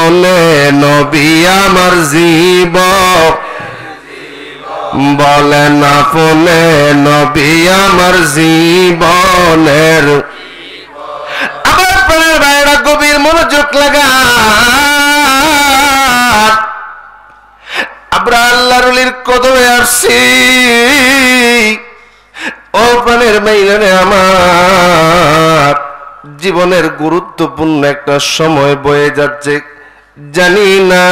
ফোনে নবী আমার জীবন বলে না ফোনে নবী আমার জীবনের আমার প্রাণের ভাইরা গভীর মনোযোগ লাগা আমরা আল্লাহর ওলির কদমে আসছি ও প্রাণের ভাইরা আমার জীবনের গুরুত্বপূর্ণ একটা সময় বয়ে যাচ্ছে জানি না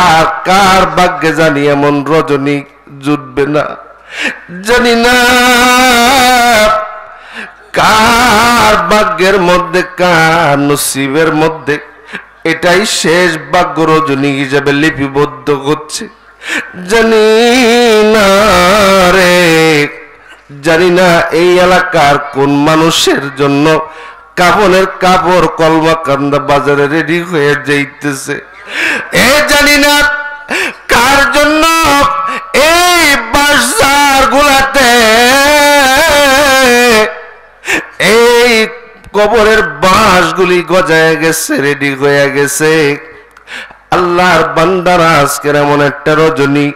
আর কার ভাগ্যে জানি এমন রজনী জুটবে না জানি না কার ভাগ্যের মধ্যে কার নসিবের মধ্যে এটাই শেষ ভাগ্য রজনী হিসেবে লিপিবদ্ধ করছে জানি না রে জানি না এই এলাকার কোন মানুষের জন্য কাপড়ের কাপড় কলমাকান্দা বাজারে রেডি হয়ে যাইতেছে এ জানি না কার জন্য এই বাজার গুলাতে এই কবরের বাঁশগুলি গজায় গেছে রেডি হয়ে গেছে আল্লাহর বান্দারা আজকের এমন একটা রজনী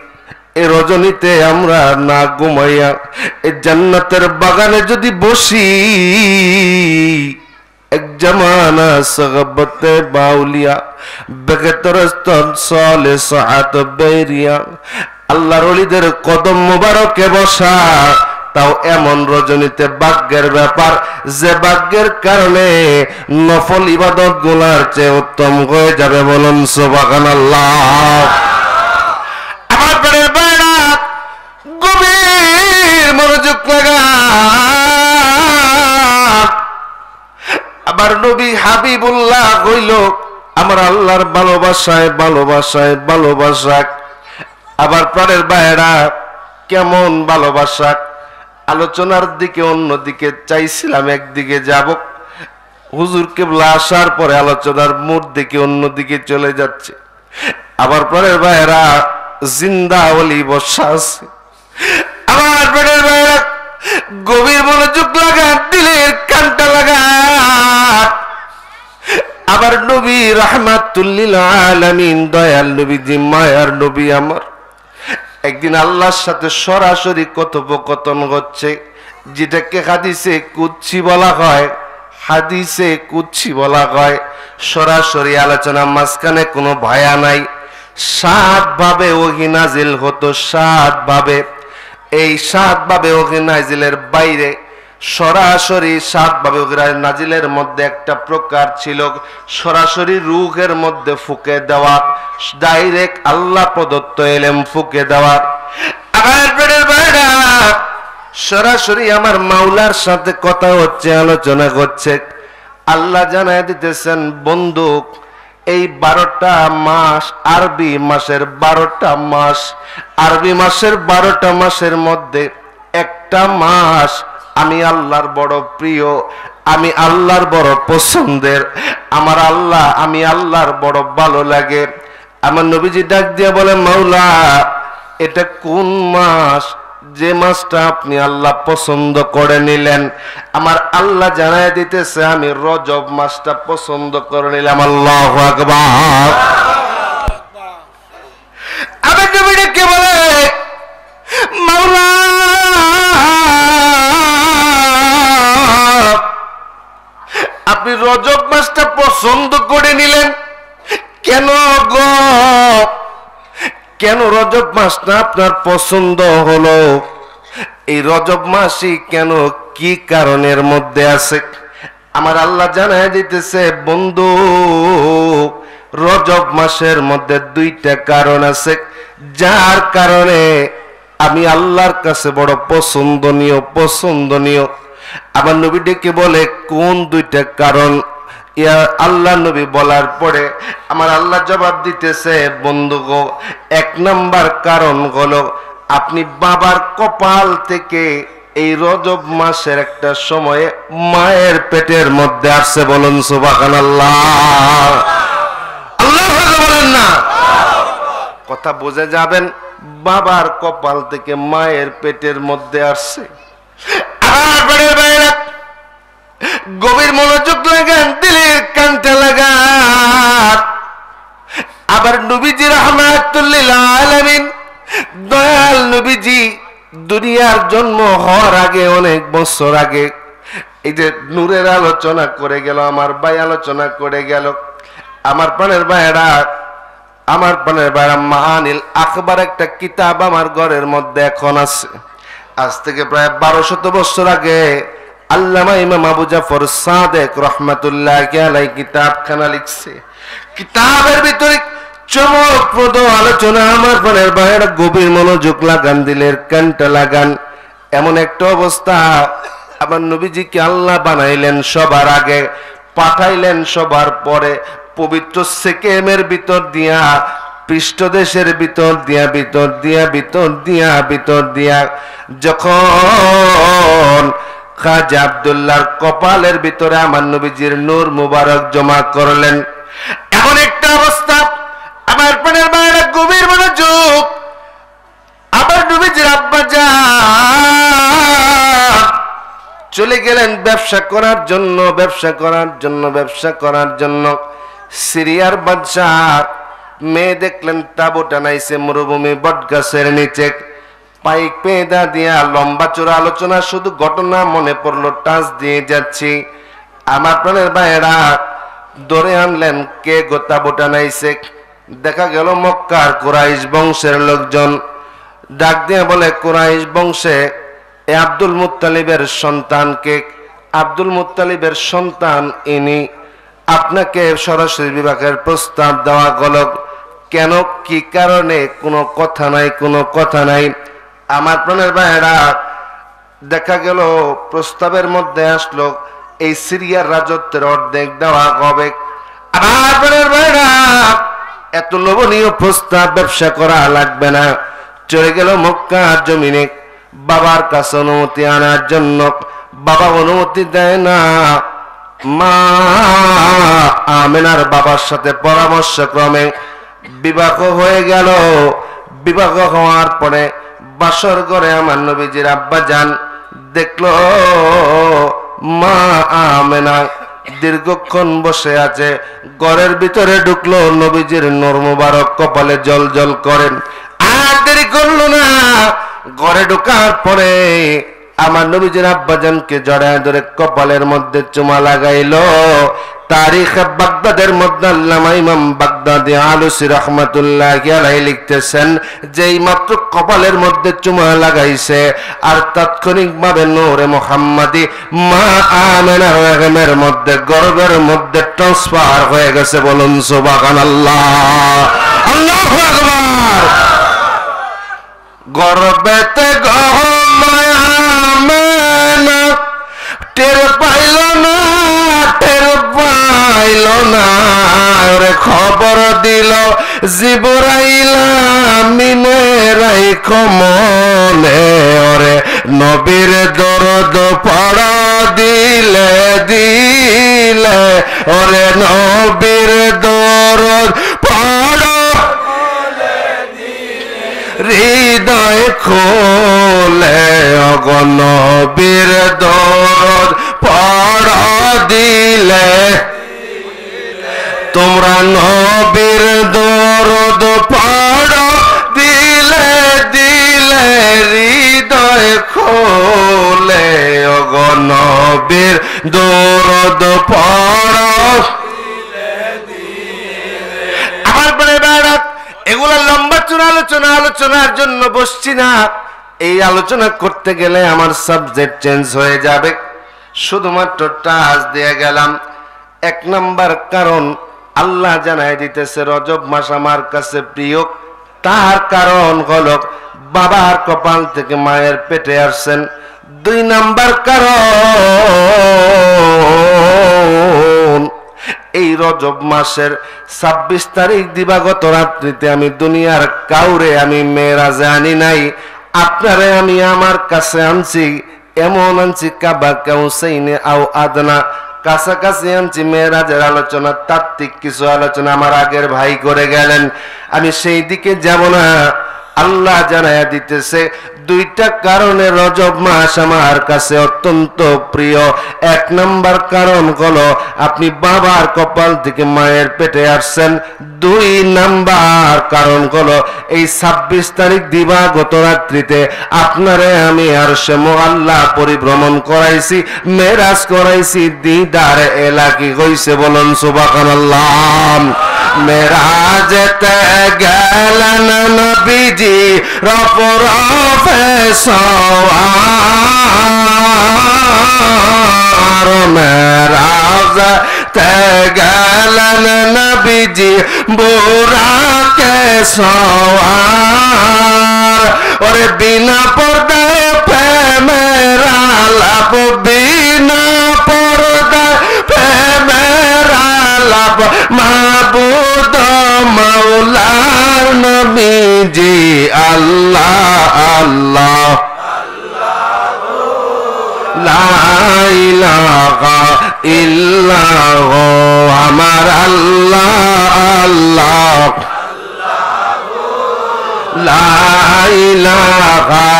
এই রজনীতে আমরা না ঘুমাইয়া এই জান্নাতের বাগানে যদি বসি এক জামানা সগবতে বাউলিয়া বেগতরস্তন সলে সাআত বেরিয়া আল্লাহর ওলিদের কদম মোবারকে বসা তাও এমন রজনীতে ভাগ্যের ব্যাপার যে ভাগ্যের কারণে নফল ইবাদত গুলার চেয়ে উত্তম হয়ে যাবে বলুন সুবহানাল্লাহ আমার প্রাণের ভাইরা গভীর মনোযোগ লাগা আবার নবী হাবিবুল্লাহ হইল আমার আল্লাহর ভালোবাসায় ভালোবাসায় ভালোবাসা আবার প্রাণের ভাইরা কেমন ভালোবাসা আলোচনার দিকে অন্যদিকে চাইছিলাম একদিকে যাব হুজুর কেবলা আসার পরে আলোচনার মোড় দিকে অন্যদিকে চলে যাচ্ছে আবার প্রাণের ভাইরা জিন্দা ওলি বসা আছে আমার প্রাণের ভাইরা গভীর মনোযোগ লাগা দিলের কানটা লাগা আবার নবী রাহমাতুল লিল আলামিন দয়াল নবীজি মায়ার নবী আমার একদিন আল্লাহর সাথে সরাসরি কথোপকথন হচ্ছে যেটাকে হাদিসে কুদসি বলা হয় হাদিসে কুদসি বলা হয় সরাসরি আলোচনা মাঝখানে কোনো ভায়া নাই 7 ভাবে ওহী নাজিল হতো 7 ভাবে এই 7 ভাবে ওহী নাজিলের বাইরে সরাসরি 7 ভাবে ওহী নাজিলের মধ্যে একটা প্রকার ছিল সরাসরি রূহের মধ্যে ফুঁকে দেওয়া ডাইরেক্ট আল্লাহ প্রদত্ত ইলম ফুঁকে দেওয়া আমার প্রাণের ভাইরা সরাসরি আমার মাওলার সাথে কথা হচ্ছে আলোচনা করছে আল্লাহ জানায় দিতেছেন বন্ধু এই 12টা মাস আরবি মাসের 12টা মাস আরবি মাসের 12টা মাসের মধ্যে একটা মাস আমি আল্লাহর বড় প্রিয় আমি আল্লাহর বড় পছন্দের আমার আল্লাহ আমি আল্লাহর বড় ভালো লাগে আমার নবীজি ডাক দিয়ে বলে মাওলা এটা কোন মাস যে মাসটা আপনি আল্লাহ পছন্দ করে নিলেন আমার আল্লাহ জানায় দিতেছে আমি রজব মাসটা পছন্দ করে নিলাম আল্লাহু আকবার আবার নবী ডেকে বলে মাওলা আপনি রজব মাসটা পছন্দ করে নিলেন কেন গো কেন রজব মাসটা আপনার পছন্দ হলো এই রজব মাসই কেন কি কারণের মধ্যে আছে আমার আল্লাহ জানায় দিতেছে বন্ধু রজব মাসের মধ্যে 2টা কারণ আছে যার কারণে আমি আল্লাহর কাছে বড় পছন্দনীয় আমার নবী ডেকে বলে কোন 2টা কারণ ইয়া আল্লাহ নবী বলার পরে আমার আল্লাহ জবাব দিতেছে বন্ধু গো 1 নাম্বার কারণ হলো আপনি বাবার কপাল থেকে এই রজব মাসের একটা সময়ে মায়ের পেটের মধ্যে আসছে বলুন সুবহানাল্লাহ আল্লাহু আকবার বলেন না কথা বুঝে যাবেন বাবার কপাল থেকে মায়ের পেটের মধ্যে আসছে আর বড় ভাইরা গভীর মনোযোগ লাগান দিলের কানটা লাগান সিরিয়ার জন্ম হওয়ার আগে অনেক বছর আগে এই যে নূরের আলোচনা করে গেল, আমার ভাই আলোচনা করে গেল, আমার প্রাণের ভাইরা মাহানিল আখবার একটা কিতাব আমার ঘরের মধ্যে এখন আছে। আজ থেকে প্রায় 1200 বছর আগে আল্লামা ইমাম আবু জাফর সাদেক রহমাতুল্লাহি আলাইহি কিতাবখানা লিখছে। কিতাবের ভিতরে চমকপ্রদ আলোচনা। আমার প্রাণের ভাইরা গভীর মনোযোগ লাগান, দিলের কানটা লাগান। এমন একটা অবস্থা, আমার নবীজিকে আল্লাহ বানাইলেন সবার আগে, পাঠাইলেন সবার পরে, পবিত্র সেকেমের ভিতর দিয়া, পৃষ্ঠদেশের ভিতর দিয়া যখন খাজা আব্দুল্লাহর কপালের ভিতরে আমার নবীজির নূর মুবারক জমা করলেন। এমন একটা অবস্থা, আমার প্রাণের ভাইরা গভীর মনোযোগ। আমার নবীজির আব্বা জান চলে গেলেন ব্যবসা করার জন্য। সিরিয়ার বাদশাহ মেয়ে দেখলেন তাবু টানাইছে মরুভূমি বটগাছের নিচে, পাইক পেদা দিয়া লম্বা চূড়া আলোচনা, শুধু ঘটনা মনে পড়লো, টাচ দিয়ে যাচ্ছি। আমার প্রাণের ভাইয়েরা ধরে আনলেন কে গো তাবু টানাইছে। দেখা গেল মক্কার কুরাইশ বংশের লোকজন। ডাক দিয়ে বলে, কুরাইশ বংশে এ আব্দুল মুত্তালিবের সন্তানকে, আব্দুল মুত্তালিবের সন্তান ইনি, আপনাকে সরাসরি বিবাহের প্রস্তাব দেওয়া গেল। কেন, কি কারণে? কোনো কথা নাই। আমার প্রাণের ভাইয়েরা দেখা গেল প্রস্তাবের মধ্যে আসলো এই সিরিয়ার রাজত্বের অর্ধেক দেওয়া হবে। আমার প্রাণের ভাইয়েরা এত লোভনীয় প্রস্তাব, ব্যবসা করা লাগবে না। চলে গেল মক্কার জমিনে বাবার কাছে অনুমতি আনার জন্য। বাবা অনুমতি দেয় না। মা আমেনার বাবার সাথে পরামর্শ ক্রমে বিবাহ হয়ে গেল। বিবাহ হওয়ার পরে বাসর ঘরে আমার নবীজির আব্বা যান দেখলো মা আমেনা দীর্ঘক্ষণ বসে আছে। ঘরের ভিতরে ঢুকলো, নবীজির নূর মুবারক কপালে জ্বল করেন। আর দেরি করলো না, ঘরে ঢোকার পরে আমার নবীজির আব্বাজানকে জড়ায় ধরে কপালের মধ্যে চুমা লাগাইলো। তারিখ বাগদাদের মধ্যে আল্লামা ইমাম বাগদাদি আলুসি রহমাতুল্লাহি আলাইহি লিখতেছেন, যেই মাত্র কপালের মধ্যে চুমা লাগাইছে আর তাৎক্ষণিকভাবে নূরে মুহাম্মাদি মা আমেনার রহমের মধ্যে, গর্ভের মধ্যে ট্রান্সফার হয়ে গেছে। বলুন সুবহানাল্লাহ, আল্লাহু আকবার। গর্বেতে টের পাইল না, ওরে খবর দিল জিবরাইল আমিনে রাইখো মনে, ওরে নবীর দরদ পড়া দিলে ওরে নবীর দরদ পড়া হৃদয় খোলে, নবীর দরদ পড়া দিলে তোমরা, নবীর দরদ পড়া দিলে হৃদয় খোলে, নবীর দরদ পড়া। আমার বলে বেড়াক এগুলা লম্বা চূড়া আলোচনার জন্য বসছি না। এই আলোচনা করতে গেলে আমার সাবজেক্ট চেঞ্জ হয়ে যাবে। শুধুমাত্র টাচ দিয়ে গেলাম। 1 নাম্বার কারণ আল্লাহ জানাই দিতেছে রজব মাস আমার কাছে প্রিয়। তার কারণ হলো বাবার কপাল থেকে মায়ের পেটে আসছেন। 2 নাম্বার কারণ এই রজব মাসের 26 তারিখ দিবাগত রাত্রিতে আমি দুনিয়ার কাউরে আমি মেরাজে আনি নাই, আপনারে আমি আমার কাছে আনছি। এমন আনছি কাবা কাউসাইনে আও আদনা, কাছাকাছি আনছি। মেরাজের আলোচনা, তাত্ত্বিক কিছু আলোচনা আমার আগের ভাই করে গেলেন, আমি সেই দিকে যাব না। আল্লাহ জানায়া দিতেছে দুইটা কারণে রজব মাস আমার কাছে অত্যন্ত প্রিয়। এক নাম্বার কারণ হলো আপনি বাবার কপাল থেকে মায়ের পেটে আসছেন। দুই নাম্বার কারণ হলো এই 26 তারিখ দিবাগত রাত্রিতে আপনারে আমি আরশে মুআল্লা পরিভ্রমণ করাইছি, মেরাজ করাইছি, দিদার এলাকি হইছে, বলুন সুবহানাল্লাহ। মেরাজতে গেলেন নবীজি রফরফে সওয়ার, মেরাজতে গেলেন নবীজি বুরাকে সওয়ার। ওরে বিনা পর্দায় প্রেমের আলাপ, বিনা পর্দায় প্রেমের আলাপ, মাবুদ মাওলার নবীজি আল্লাহ আল্লাহ লা ইলাহা ইল্লাল্লাহ, আমার আল্লাহ আল্লাহ লা ইলাহা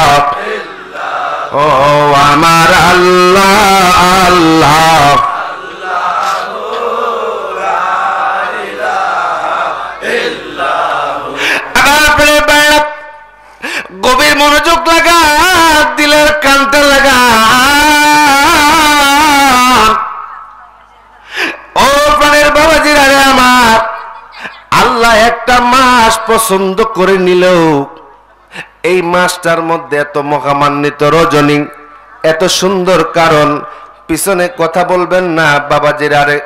ও আমার আল্লাহ আল্লাহ। গভীর মনোযোগ লাগা, দিলের কানতে লাগা। ও প্রাণের বাবাজিরা রে আমার, আল্লাহ একটা মাস পছন্দ করে নিল। এই মাসটার মধ্যে এত মহামান্বিত রজনী, এত সুন্দর কারণ, পিছনে কথা বলবেন না বাবাজিরা রে।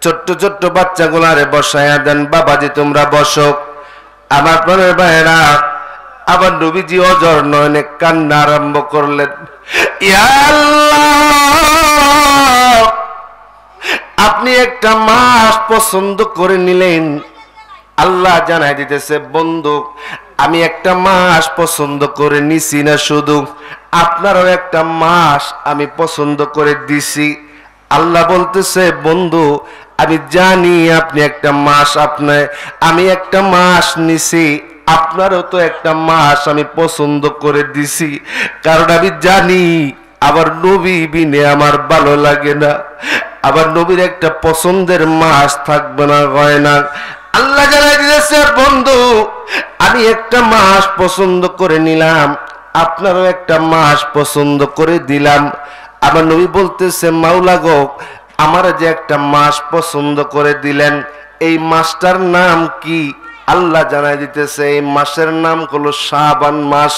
ছোট্ট ছোট্ট বাচ্চাগুলারে বসায়া দেন, বাবাজি তোমরা বসো। আমার প্রাণের ভাইয়েরা, আবার নবীজি অজর নয়নে কান্না আরম্ভ করলেন। ইয়া আল্লাহ, আপনি একটা মাস পছন্দ করে নিলেন। আল্লাহ জানাই দিতেছে বন্ধু, আমি একটা মাস পছন্দ করে নিছি না, শুধু আপনারও একটা মাস আমি পছন্দ করে দিছি। আল্লাহ বলতেছে বন্ধু, আমি জানি আপনি একটা মাস, আমি একটা মাস নিছি, আপনারও তো একটা মাস আমি পছন্দ করে দিছি। কারণ আমি জানি আবার নবী বিনে আমার ভালো লাগে না, আবার নবীর একটা পছন্দের মাস থাকবে না, হয় না। আল্লাহ জানাই দিয়েছে বন্ধু, আমি একটা মাস পছন্দ করে নিলাম, আপনারও একটা মাস পছন্দ করে দিলাম। আবার নবী বলতেছে মাওলা গো, আমার যে একটা মাস পছন্দ করে দিলেন, এই মাসটার নাম কি? আল্লাহ জানাই দিতেছে এই মাসের নাম হলো শাবান মাস।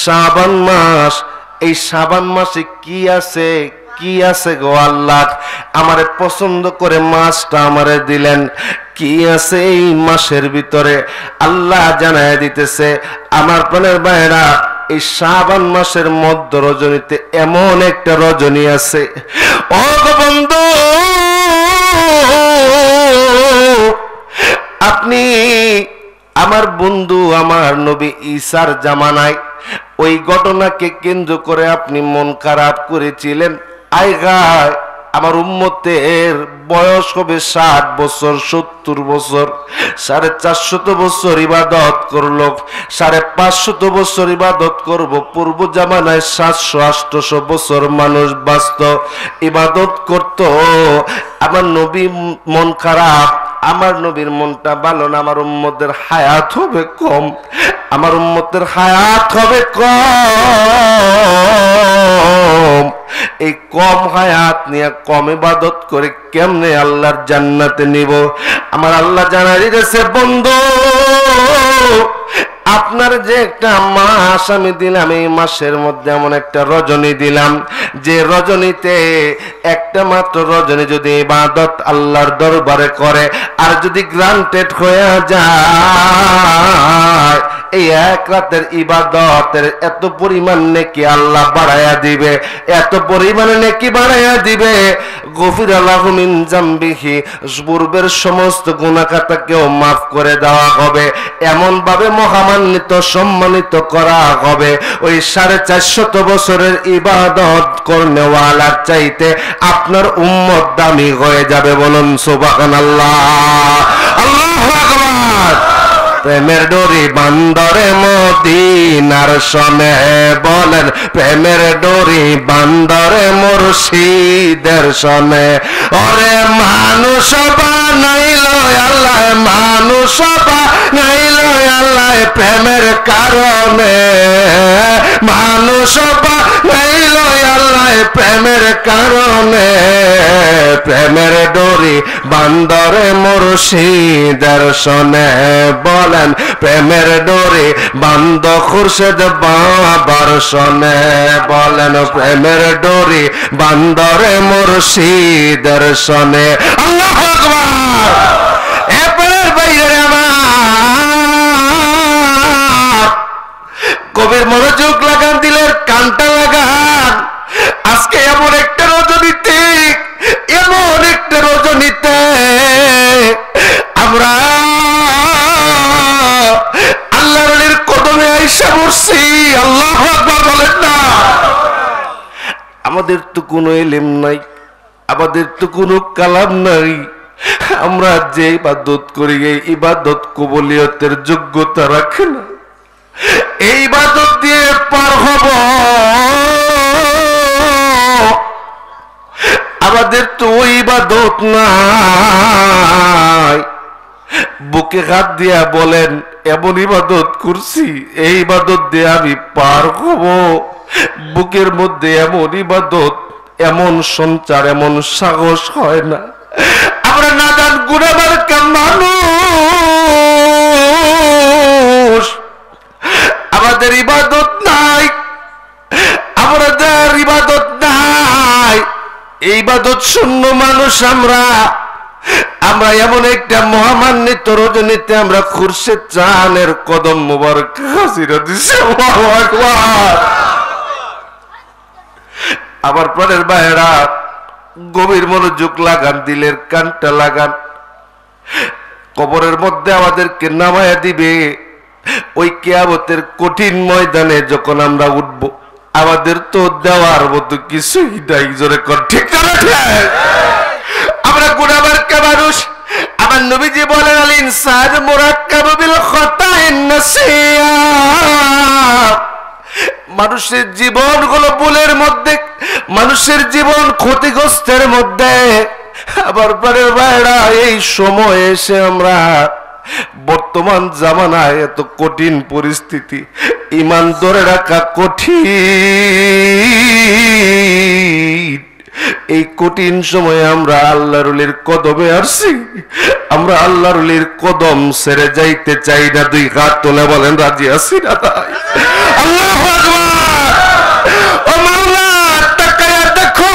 শাবান মাস, এই শাবান মাসে কি আছে, কি আছে গো আল্লাহ? আমারে পছন্দ করে মাসটা আমারে দিলেন, কি আছে এই মাসের ভিতরে? আল্লাহ জানাই দিতেছে আমার প্রাণের ভাইরা, এই শাবান মাসের মধ্য রজনীতে এমন একটা রজনী আছে। ও বন্ধু, আপনি আমার বন্ধু, আমার নবী ঈসার জামানায় ওই ঘটনাকে কেন্দ্র করে আপনি মন খারাপ করেছিলেন। আইগায় আমার উম্মতের বয়স হবে 60 বছর, 70 বছর, 450 বছর ইবাদত করলো, 550 বছর ইবাদত করব। পূর্ব জামানায় 700-800 বছর মানুষ বাঁচত, ইবাদত করত। আমার নবী মন খারাপ, আমার নবীর মনটা ভালো না, আমার উম্মতের হায়াত হবে কম, আমার উম্মতের হায়াত হবে কম। এই কম হায়াত নিয়ে কম ইবাদত করে কেমনে আল্লাহর জান্নাতে নিব? আমার আল্লাহ জানাই দিয়েছে বন্ধু, আপনার যে একটা মাস আমি দিলাম, এই মাসের মধ্যে এমন একটা রজনী দিলাম, যে রজনীতে একটা মাত্র রজনী যদি ইবাদত আল্লাহর দরবারে করে আর যদি গ্রান্টেড হয়ে যায়, এই এক রাতের ইবাদতের এত পরিমাণ নেকি আল্লাহ বাড়াইয়া দিবে, এত পরিমাণে নেকি বাড়াইয়া দিবে। গফির লাহু মিন জামবিহি, পূর্বের সমস্ত গুনাহ খাতাকেও মাফ করে দেওয়া হবে, এমন ভাবে মহামান্বিত সম্মানিত করা হবে। ওই 450 বছরের ইবাদত করনেওয়ালার চাইতে আপনার উম্মত দামি হয়ে যাবে। বলুন সুবহানাল্লাহ, আল্লাহু আকবার। প্রেমের ডোরি বান্দরে মদিনার সনে বলেন প্রেমের ডোরি বান্দরে মুর্শিদের সনে ওরে মানুষ বানাইল আল্লাহ মানুষ বানাইল আল্লাহ প্রেমের কারণে মানুষ বানাইল আল্লাহ প্রেমের কারণে প্রেমের ডোরি বান্দরে মুর্শিদের সনে বলেন প্রেমের ডোরি বান্দ খুরশেদ বাবার সনে বলেন প্রেমের ডোরি বান্দরে মুর্শিদের সনে আল্লাহু আকবার এরপরের বাইরে আমার কবির মনোযোগ লাগান দিলের কানটা লাগান আজকে এমন একটা রজনীতে আমরা আল্লাহর কদমে আইসা বসছি আল্লাহু আকবার বলেন না আমাদের তো কোনো ইলম নাই আমাদের তো কোনো কালাম নাই আমরা যে ইবাদত করি এই ইবাদত কবুলিয়তের যোগ্যতা রাখে না এই ইবাদত দিয়ে পার হব আমাদের তো ওই ইবাদত নাই বুকে হাত দিয়া বলেন এমন ইবাদত করছি এই ইবাদত দিয়ে আমি পার হব বুকের মধ্যে এমন ইবাদত এমন সঞ্চার এমন সাহস হয় না আমরা নাদান গুনাহগার মানুষ আমাদের ইবাদত নাই আমাদের ইবাদত নাই এই ইবাদত শূন্য মানুষ আমরা এমন একটা মহামান্বিত রজনীতে আমরা খুরশেদ চানের কদম মোবারক হাজিরা দিছি আল্লাহু আকবার আবার প্রাণের ভাইয়েরা গভীর মনোযোগ লাগান দিলের কানটা লাগান কবরের মধ্যে আমাদেরকে নামায়া দিবে ওই কিয়ামতের কঠিন ময়দানে যখন আমরা উঠব আমাদের তো দেওয়ার মতো কিছুই নাই জোরে কর ঠিক না আমরা গুনাহগার মানুষ আমার নবীজি বলেন আল ইনসান মুরাক্কাবু বিল খাতাইন নাসিয়া মানুষের জীবন হলো ভুলের মধ্যে মানুষের জীবন ক্ষতিগ্রস্তের মধ্যে আবার পরের বাইরা এই সময় এসে আমরা বর্তমান জামানায় এত কঠিন পরিস্থিতি ঈমান ধরে রাখা কঠিন এই কঠিন সময়ে আমরা আল্লাহর ওলির কদমে আসছি আমরা আল্লাহর ওলির কদম ছেড়ে যাইতে চাই না দুই হাত তুলে বলেন রাজি আছি না তাই আল্লাহু আকবার ও মাওলা তাকায়া দেখো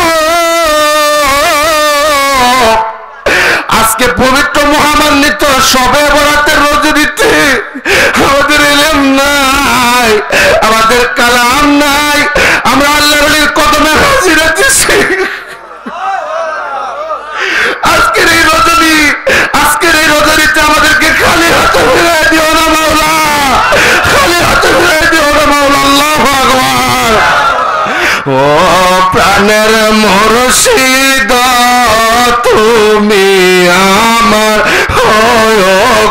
আজকে পবিত্র মহামান্বিত শবে বরাতের রজনীতে আমাদের ইলম নাই আমাদের কালাম নাই আমরা আল্লাহর ওলির কদমে হাজিরা দিছি আজকের এই রজনীতে আমাদেরকে খালি হাতে ফিরিয়ে দিও না মাওলা খালি হাতে ফিরিয়ে দিও না মাওলা আল্লাহু আকবার ও প্রাণের মুর্শিদ তুমি আমার হয়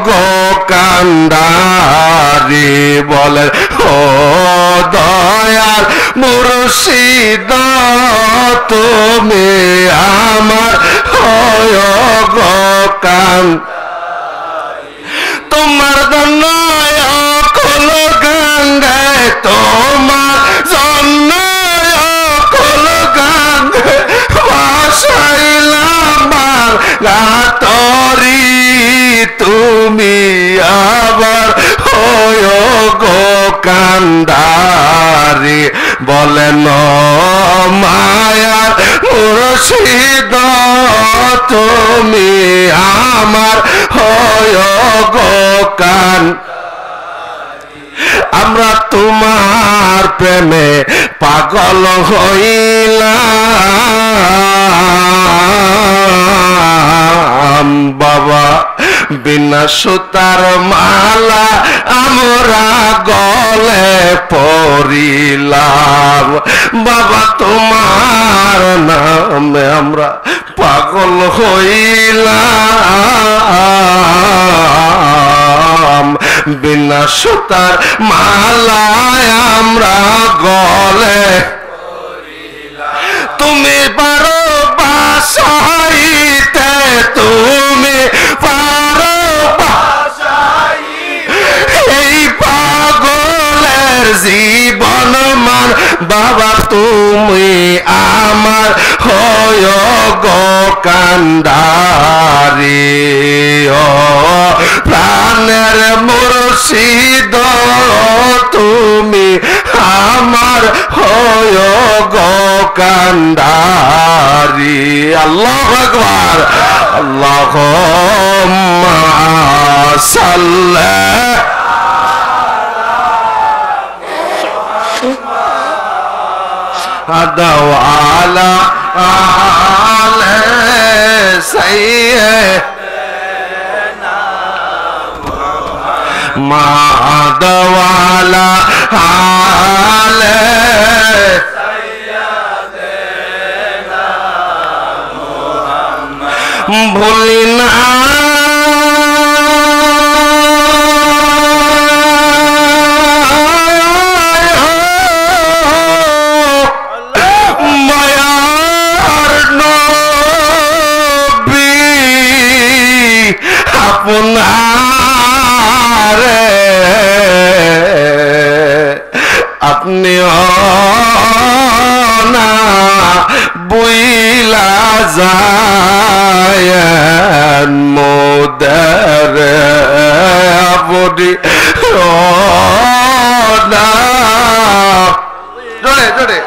গো কান্ডারি বলে ও দয়াল মুর্শিদ তুমি আমার হয় গো কান্ডারি তোমার জন্য কল গঙ্গে তোমার জন্য কল গঙ্গে ভাসাইলাম গাতরি তুমি আবার হয় গো কান্ডারি বলেন মায়া মুর্শিদ তুমি আমার হয় গো কান আমরা তোমার প্রেমে পাগল হইলাম বাবা বিনা সুতার মালা আমরা গলে পড়িলাম বাবা তোমার নামে আমরা পাগল হইলাম বিনা সুতার মালায় আমরা গলে তুমি পারো বাসাইতে তুমি পারো এই পাগলের জীবন মান বাবা তুমি আমার হয় গো কান্ডারি ও প্রাণের মুর্শিদ তুমি আমার হয় গো কান্ডারি আল্লাহু আকবার আল্লাহুম্মা সাল্লি আলা আলে সাইয়্যিদিনা মুহাম্মদ ওয়ালা আলে সাইয়্যিদিনা মুহাম্মদ ভুলি না আপনি না বইলা যায় মোদের বডি না জোরে জোরে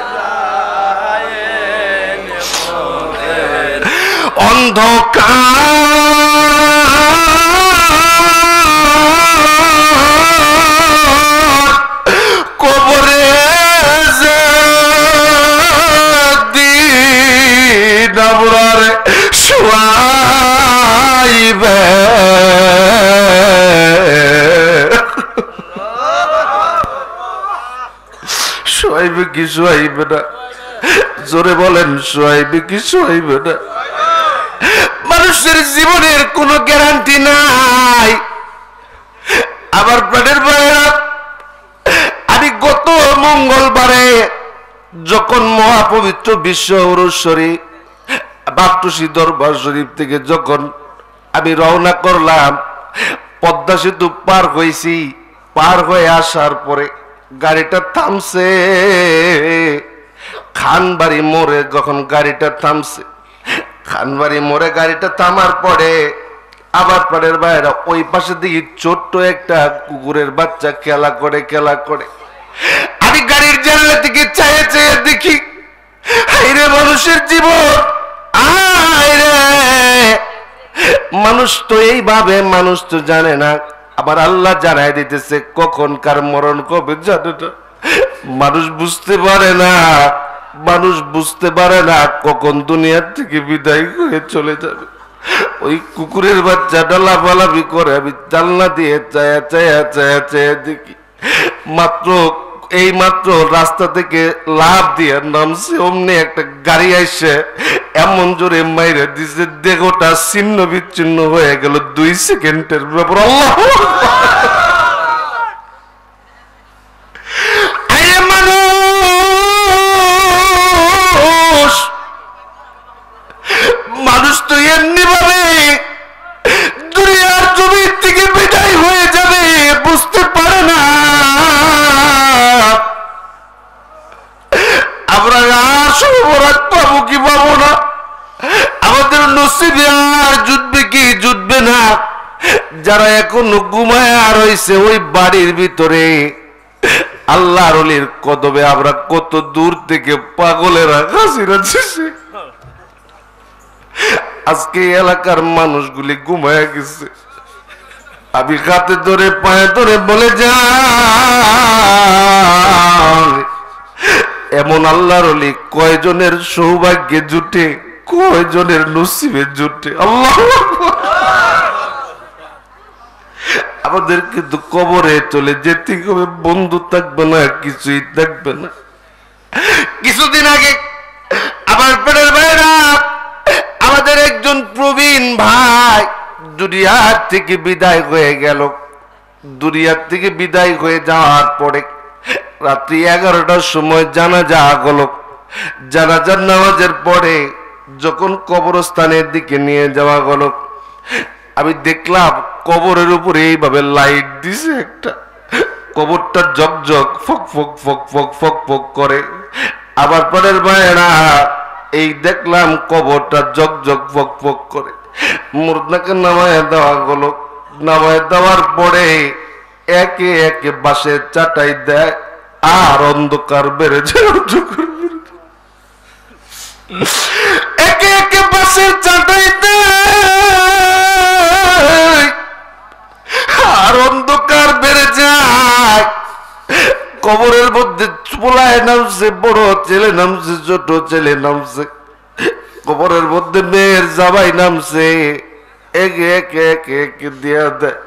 অন্ধকার কবরে যে দিন আমরারে শুয়াইবে শুয়াইবে কি শুয়াইবে না জোরে বলেন শুয়াইবে কি শুয়াইবে না মানুষের জীবনের কোনো গ্যারান্টি নাই আবার প্রাণের ভাইয়েরা আমি গত মঙ্গলবারে যখন মহাপবিত্র বিশ্ব উরুস শরীফ বাপ্তুসি দরবার শরীফ থেকে যখন আমি রওনা করলাম পদ্মা সেতু পার হয়েছি পার হয়ে আসার পরে গাড়িটা থামছে খানবাড়ি মোড়ে যখন গাড়িটা থামছে খানবাড়ি মোড়ে গাড়িটা থামার পরে আবার পরের বাইরে ওই পাশে দিকে ছোট্ট একটা কুকুরের বাচ্চা খেলা করে আমি গাড়ির জানলা থেকে চেয়ে চেয়ে দেখি হায়রে মানুষের জীবন আয়রে মানুষ তো এইভাবে মানুষ তো জানে না আবার আল্লাহ জানাই দিতেছে কখন কার মরণ কবে জানে না মানুষ বুঝতে পারে না কখন দুনিয়ার থেকে বিদায় হয়ে চলে যাবে ওই কুকুরের বাচ্চাটা লাফালাফি করে আমি জানলা দিয়ে চায়া দেখি মাত্র রাস্তা থেকে লাফ দিয়ে নামছে অমনি একটা গাড়ি আইসে এমন জোরে মাইরে দিছে দেহটা ছিন্ন বিচ্ছিন্ন হয়ে গেল 2 সেকেন্ডের ব্যাপার আল্লাহ মানুষ তো এমনি ভাবে দুনিয়ার জমির থেকে বিদায় হয়ে যাবে বুঝতে পারে না আমরা আর সর্বরাত পাবো কি পাবো না আমাদের নসিবে আর জুটবে কি জুটবে না যারা এখনো ঘুমায় আর হয়েছে ওই বাড়ির ভিতরে আল্লাহর ওলির কদমে আমরা কত দূর থেকে পাগলেরা হাসিরাছে আজকে এলাকার মানুষগুলি ঘুমায় গেছে আমি হাতে ধরে পায়ে ধরে বলে যা এমন আল্লাহর ওলি কয়জনের সৌভাগ্যে জুটে কয়জনের নসিবে জুটে আল্লাহ আমাদের কিন্তু কবরে চলে যেতে হবে বন্ধু থাকবে না কিছুই থাকবে না কিছুদিন আগে আমার পেটের ভাইরা আমাদের একজন প্রবীণ ভাই দুনিয়ার থেকে বিদায় হয়ে গেল দুনিয়ার থেকে বিদায় হয়ে যাওয়ার পরে রাত্রি 11টার সময় জানাজা হলো। জানাজার নামাজের পরে যখন কবরস্থানের দিকে নিয়ে যাওয়া হলো, আমি দেখলাম কবরের উপরে এইভাবে লাইট দিছে একটা, কবরটা জগজগ ফক ফক ফক ফক ফক ফক করে। আবার পরের ভাইয়েরা এই দেখলাম কবরটা জগজগ ফক ফক করে। মুর্দাকে নামায় দেওয়া হলো। নামায় দেওয়ার পরে একে একে বাঁশের চাটাই দেয়, আর অন্ধকার বেড়ে যায়। একে একে বাঁশের চাটাই দেয়, আর অন্ধকার বেড়ে যায়। কবরের মধ্যে পোলায় নামছে, বড় ছেলে নামছে, ছোট ছেলে নামছে। কবরের মধ্যে মেয়ের জামাই নামছে। একে একে একে একে দিয়া দেয়।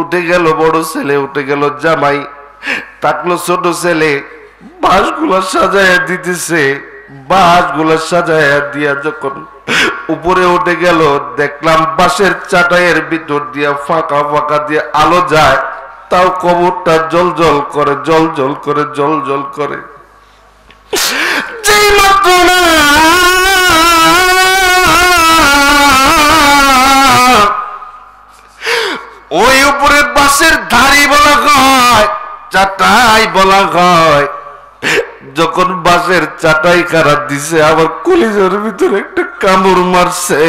উঠে গেল বড় ছেলে, উঠে গেল জামাই, থাকলো ছোট ছেলে। বাঁশগুলা সাজায় দিতেছে। বাঁশগুলা সাজায় দিয়া যখন উপরে উঠে গেল, দেখলাম বাঁশের চাটাইয়ের ভিতর দিয়া ফাঁকা ফাঁকা দিয়ে আলো যায়। তাও কবরটা জল জল করে, জল জল করে, জল জল করে। যেই মাত্র না ওই উপরে বাঁশের ধারি বলা হয়, চাটাই বলা হয়, যখন বাঁশের চাটাই কারা দিছে, আমার কলিজার ভিতরে একটা কামড় মারছে।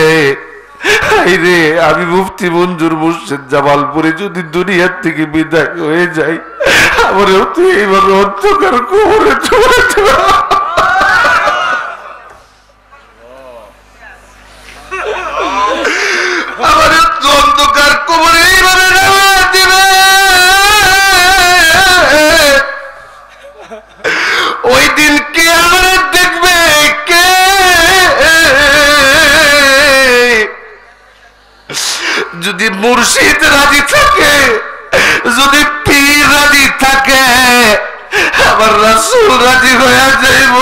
রে, আমি মুফতি মঞ্জুর মুর্শিদ জামালপুরে যদি দুনিয়ার থেকে বিদায় হয়ে যাই, আমার এইভাবে অন্ধকার কবরে চলে আমার অন্ধকার কবরে এইভাবে দিবে। ওই দিন কে আমার দেখবে? কে? যদি মুর্শিদ রাজি থাকে, যদি পীর রাজি থাকে, আবার রাসূল রাজি হয়ে যাইব।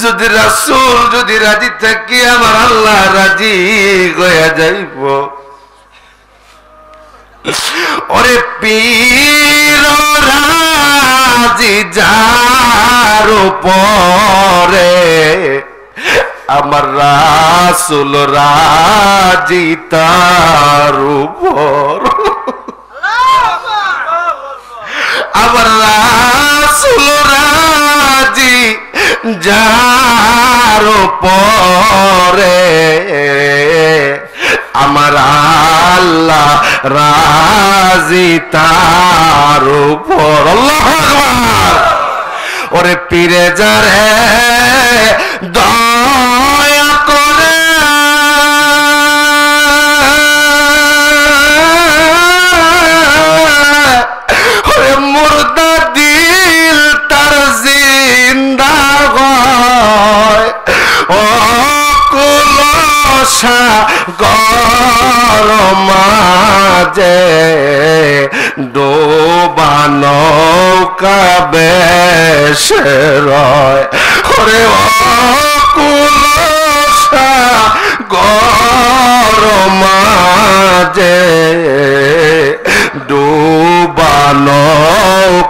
যদি রাসূল যদি রাজি থাকে, আমার আল্লাহ রাজি হয়ে যাইব। ওরে পীর রাজি যার উপরে, আমার রাসূল রাজি তার উপর। আমার রাসূল রাজি যার উপরে, আমার আল্লাহ রাজি তার উপর। আল্লাহু আকবার। ওরে পীরে যারে দয়া করে, ওরে মুর্দা দিল তার জিন্দা হয়। ও কুলসা গর মাঝে ডোবানো কাবেশ রয়। ওরে ও কুলসা গর মাঝে ডোবানো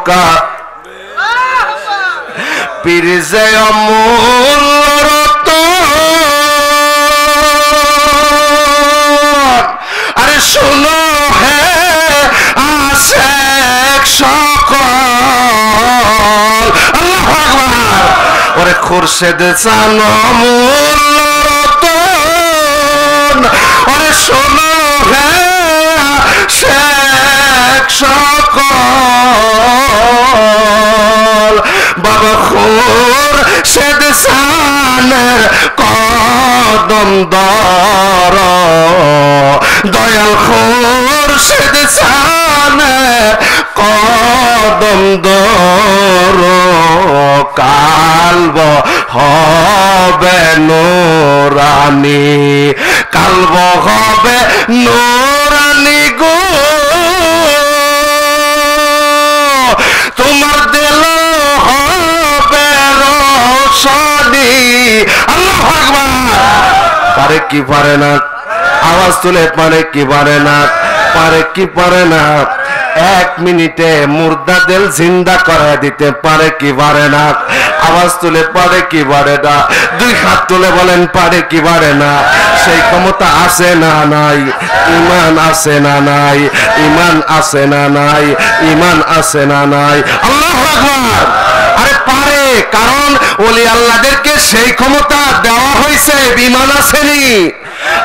কা পীর যে অমূল রতন। আরে শোনো হে আশেক সকল, আল্লাহু আকবার। ওরে খুরশেদ চান অমূল রতন। ওরে শোনো হে আশেক সকল, বাবা খুরশেদ চানের কদম দর, দয়াল খুরশেদ চানের কদম দর। কালব হবে নূরানি, কালব হবে নূরানি গো, তোমার দিল হবে রোশনি। আল্লাহু আকবার। পারে কি পারে না? আওয়াজ তুলে পারে কি পারে না? পারে কি পারে না? 1 মিনিটে মুর্দাদের জিন্দা করে দিতে পারে কি পারে না? আওয়াজ তুলে পারে কি পারে না? 2 হাত তুলে বলেন পারে কি পারে না? সেই ক্ষমতা আছে না নাই? ঈমান আছে না নাই? ঈমান আছে না নাই? ঈমান আছে না নাই? আল্লাহু আকবার। আরে পারে, কারণ ওলি আল্লাহদেরকে সেই ক্ষমতা দেওয়া হয়েছে। ঈমান আসেনি?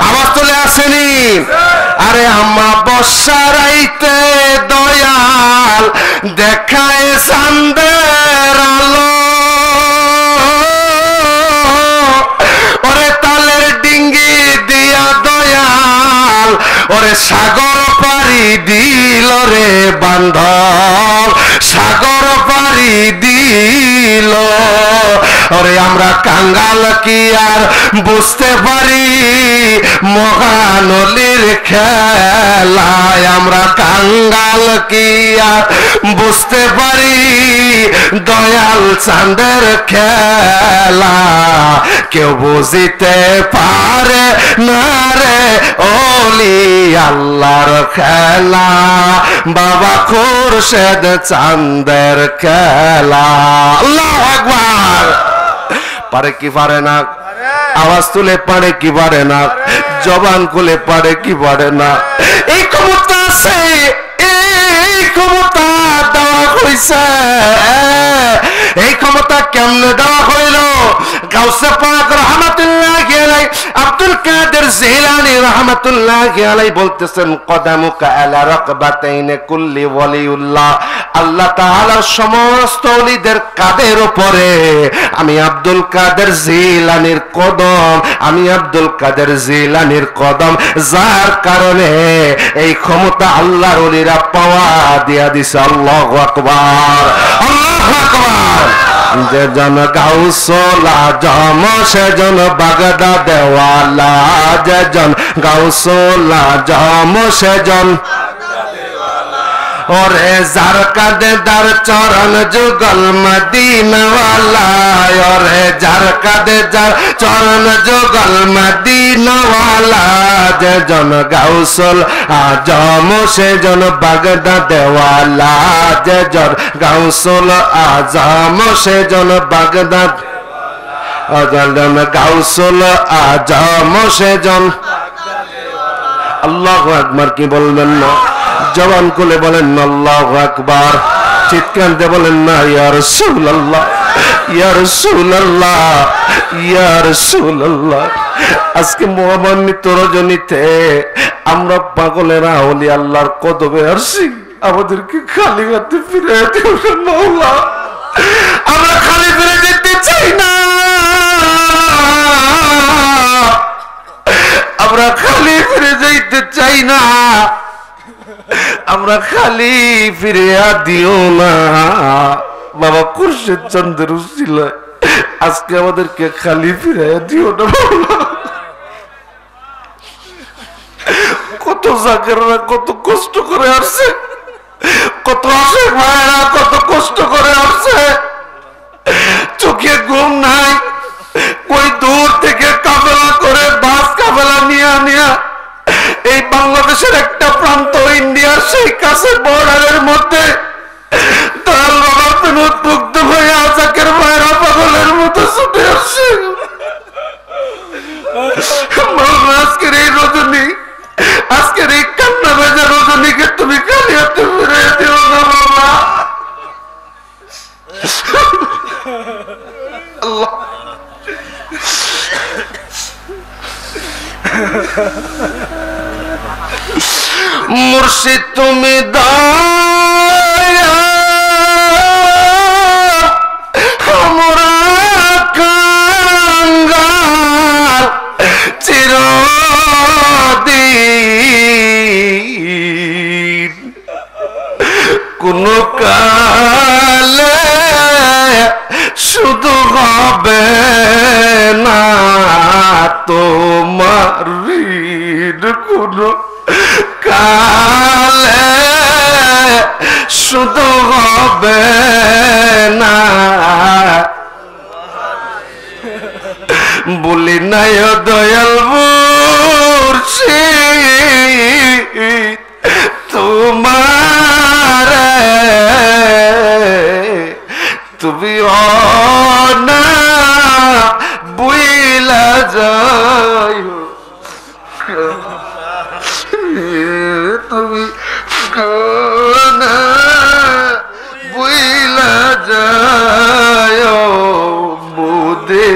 আওয়াজ তুলে আসেনি? আরে আম্মা বর্ষারাইতে দয়াল দেখায় চাঁদের আলো, ওরে তালের ডিঙ্গি দিয়া দয়াল ওরে সাগর পাড়ি দিল রে বান্ধব, সাগর পাড়ি দিল। ওরে আমরা কাঙ্গাল কি আর বুঝতে পারি মহানলির খেলায়? আমরা কাঙ্গাল কি আর বুঝতে পারি দয়াল চাঁদের খেলা? কেউ বুঝিতে পারে না রে ওলি আল্লাহর খেলা, বাবা খুরশেদ চাঁদের খেলা। আল্লাহু আকবার। পারে কি পারে না? আওয়াজ তুলে পারে কি পারে না? জবান খুলে পারে কি পারে না? এই ক্ষমতা আছে, এই ক্ষমতা দেওয়া হইছে। এই ক্ষমতা কেমনে দেওয়া হইল? গাউসে পাক রাহমাতুল্লাহি আলাইহি আব্দুল কাদের জিলানী রাহমাতুল্লাহি আলাইহি বলতেছেন, কদামুকা আলা রাকবাতাইনে কুল্লি ওয়ালিউল্লাহ, আল্লাহ তাআলার সমস্ত ওলিদের কাদের উপরে আমি আব্দুল কাদের জিলানীর কদম, আমি আব্দুল কাদের জিলানীর কদম, যার কারণে এই ক্ষমতা আল্লাহর ওলিরা পাওয়া দিয়া দিছে। আল্লাহু আকবার, আল্লাহু আকবার। যে জন গাউসুল আজম সেজন বাগদাদ ওয়ালা, যে জন গাউসুল আজম সেজন ওরে যার কাদে দার চরণ যুগল মদিনা ওয়ালা, ওরে যার কাদে যার চরণ যুগল মদিনা ওয়ালা, যে জন গাউসুল আজম সেজন বাগদাদ ওয়ালা, যে জন গাউসুল আজম সেজন বাগদাদ, জন গাউসুল আজম সেজন। আল্লাহু আকবার। কি বলবেন না? জবান খুলে বলেন না আল্লাহু আকবার। চিৎকার দিয়ে বলেন না ইয়া রাসূলুল্লাহ, ইয়া রাসূলুল্লাহ, ইয়া রাসূলুল্লাহ। আজকে মহামান্বিত রজনীতে আমরা পাগলেরা ওলি আল্লাহর কদমে আসছি, আমাদেরকে খালি হাতে ফিরে দিও না মাওলা। আমরা খালি ফিরে যেতে চাই না, আমরা খালি ফিরে যাইতে চাই না, আমরা খালি ফিরে দিও না বাবা খুরশেদ চন্দ্রের উসিলায়। আজকে আমাদেরকে খালি ফিরে দিও না বাবা। কত জাকেররা কত কষ্ট করে আসছে, কত আশেক ভাইরা কত কষ্ট করে আসছে, চোখে ঘুম নাই, কই দূর থেকে কাফেলা করে বাস কাফেলা নিয়া এই বাংলাদেশের একটা প্রান্ত ইন্ডিয়ার সেই কাছে বর্ডারের মধ্যে তার বাবা মুগ্ধ হয়ে আজাকের ভাইরা পাগলের মতো ছুটে আসছে। আজকের এই রজনী, আজকের এই কান্না ভেজা রজনীকে তুমি খালি হাতে ফিরে দিও না বাবা। আল্লাহ মুর্শিদ তুমি দয়া আমরা কাঙ্গাল চিরদিন, কোন কালে শুধু হবে না তোমার ঋণ, কোন কালে শুধু হবে না। বলি নাই দয়াল মুর্শিদ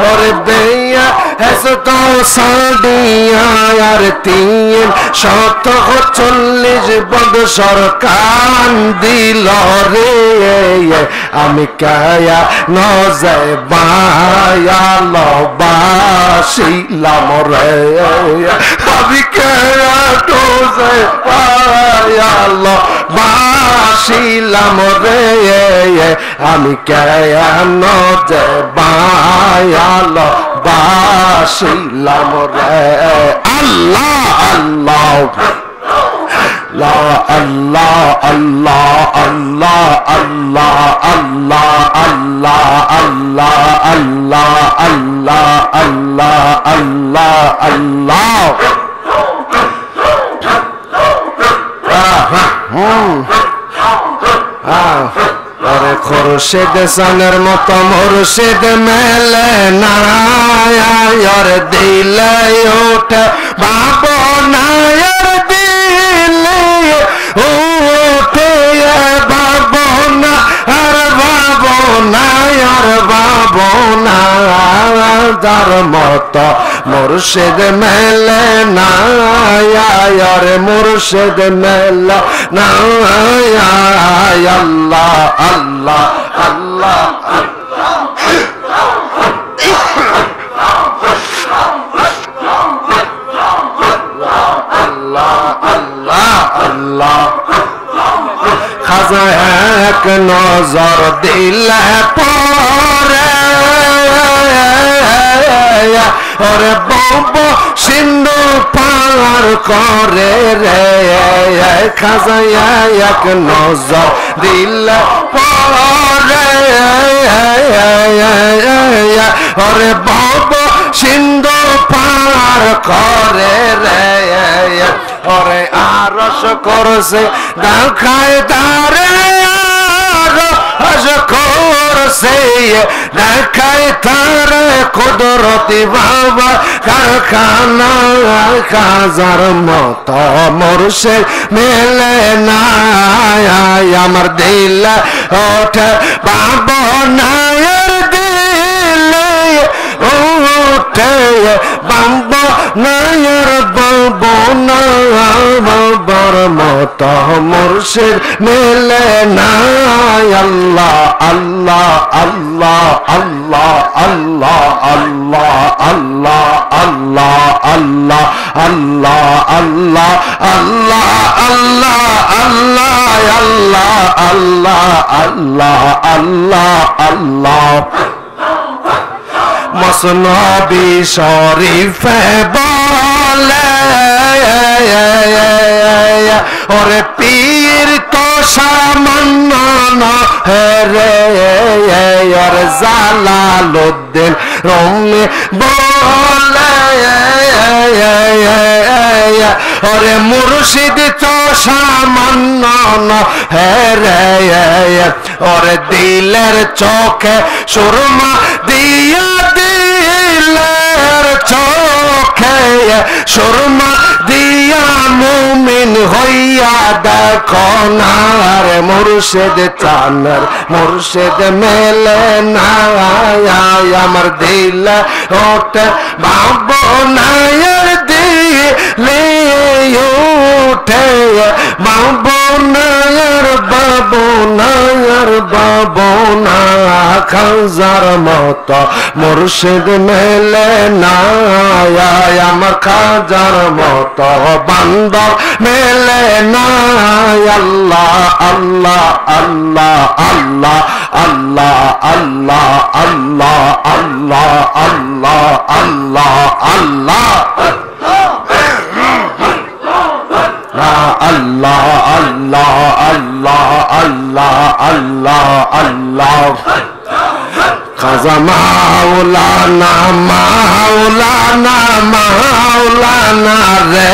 और बेया ऐसा तो साड़िया यार 340 বছর কান দিল রে আমি কায়া নজায় বায়াল বাসিলাম রে আমি কায়া নজায় বায়াল বাসিলাম রে আমি কায়া নজায় বায়াল বাসিলাম রে আল্লাহ আল্লাহ La Allah Allah Allah Allah Allah Allah Allah Allah Allah Allah Allah Allah আরে খোরশেদ সানের মতো মুর্শিদ মেলে না আর দিলে ওঠে ভাবনা আর দিলে ওঠে ভাবনা আর ভাবনা আর ভাবনা যার মতো মুর্শিদ মেলে না আর মুর্শিদ মেলে না আল্লাহ আল্লাহ আল্লাহ খাজা এক নজর দিলে পরে ওরে বাবা সিন্ধু পার করে রে খাজা এক নজর দিলে পরে ওরে বাবা সিন্ধু পার করে রে ওরে আরশ করছে দেখায় তারে আরশ করছে দেখায় তারে কুদরতি বাবা কারখানা খাজার মতো মুর্শিদ মেলে না আমার দিল ওঠে বাবা নায়ের দিলে ওঠে বাবা নায়ের বাবা না বাবার মতো মুর্শিদ মেলে না আল্লাহ আল্লাহ আল্লাহ আল্লাহ আল্লাহ আল্লাহ আল্লাহ আল্লাহ আল্লাহ আল্লাহ আল্লাহ আল্লাহ আল্লাহ আল্লাহ আল্লাহ আল্লাহ আল্লাহ আল্লাহ মসনবী শরীফে বলে ওরে পীর তো সামান্য রে আর জালালউদ্দিন রুমি বলে ওরে মুর্শিদ তো সামান্য রে ওরে দিলের চোখে সুরমা দিয়া দিলের চোখে সুরমা দিয়া মুমিন হইয়া দেখো না রে মুর্শিদ চানার মুর্শিদ মেলে না আমার দিল ওঠে ভাবনার দিলে ওঠে ভাবনার বাবনার বাবনা খাজার মতো মুর্শিদ মেলে না আমার খাজার মতো বান্দর মেলে না আল্লাহ আল্লাহ আল্লাহ আল্লাহ আল্লাহ আল্লাহ আল্লাহ আল্লাহ আল্লাহ আল্লাহ আল্লাহ আল্লাহ আল্লাহ আল্লাহ আল্লাহ আল্লাহ আল্লাহ খাজা মাওলানা মাওলানা মাওলানা রে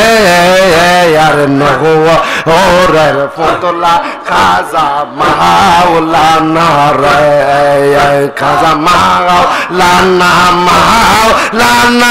আর নহো ওরে ফতলা খাজা মাওলানা রে খাজা মাওলানা মাওলানা